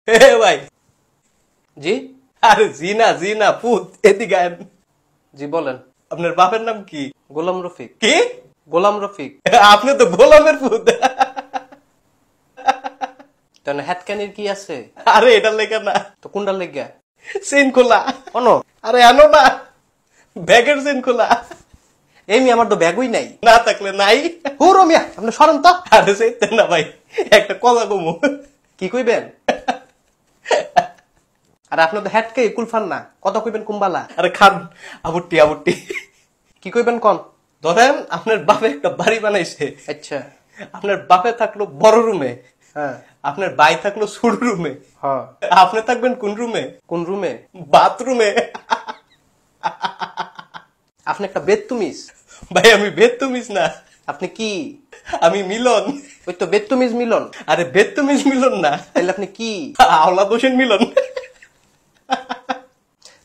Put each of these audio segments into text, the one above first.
ভাই জি আরে জি না পুত, এদিকে আয়। জি বলেন। আপনার বাপের নাম কি? গোলাম রফিক। কি? গোলাম রফিক। আপনি তো গোলামের পুত। তাহলে হ্যাটকানির কি আছে? আরে এটার লেখা না তো কোনটার লেগা? চেন খোলা। অনো আরে আনো না, ব্যাগের চেন খোলা। এমনি আমার তো ব্যাগই নাই। না থাকলে নাই। হুরো মিয়া আপনি সরেন তো। আরে সেইতেন না ভাই, একটা কথা কমু। কি কইবেন? আর আপনার তো হ্যাটকে কুলফান না, কথা কইবেন কুম্বালা। আরে খান, আবুটি আবুটি। কি কইবেন কোন? ধরেন আপনার বাপে একটা বাড়ি বানাইছে। আচ্ছা আপনার বাপে থাকলো বড় রুমে, হ্যাঁ আপনার ভাই থাকলো ছোট রুমে, হ্যাঁ। আপনি থাকবেন কোন রুমে? কোন রুমে? বাথরুমে। আপনি একটা বেদতুমিজ। ভাই আমি বেদতুমিজ না, আপনি কি? আমি মিলন। ওই তো বেদতুমিজ মিলন। আরে বেদতুমিজ মিলন না, তাহলে আপনি কি? আওলাদ হোসেন মিলন।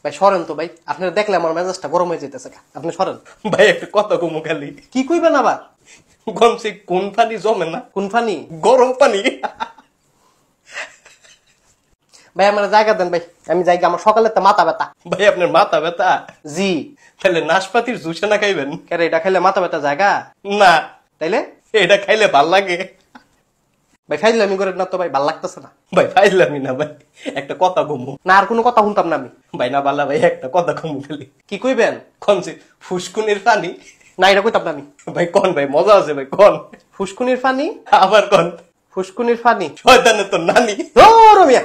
ভাই সরেন তো ভাই, আপনারা দেখলে আমার মেজাজটা গরম হয়ে যেতেছে। আপনি সরেন। ভাই একটা কথা কমু খালি। কি কইবেন আবার? গমছে কোন পানি জমে না? কোন ফানি? গরম পানি। ভাই আমার জায়গা দেন ভাই, আমি জায়গা, আমার সকালে তো মাথা ব্যথা। ভাই আপনার মাথা ব্যথা? জি। তাহলে নাশপাতির জুসে না খাইবেন? কেন এটা খাইলে মাথা ব্যথা জায়গা? না, তাইলে এটা খাইলে ভাল লাগে। ভাই ফাইলে আমি করে না তো ভাই, ভাল লাগতেছে না। ভাই ফাইলামি না ভাই, একটা কথা কমু। না আর কোনো কথা শুনতাম না আমি। ভাই না বালা ভাই, একটা কথা কমু খালি। কি কইবেন? কনছে ফুসকুনির পানি। না এটা কইতাম না আমি। ভাই কন ভাই, মজা আছে ভাই, কন। ফুসকুনির ফানি? আবার কন। ফুসকুনির ফানি। শয়তানের তো নানি। ও রমিয়া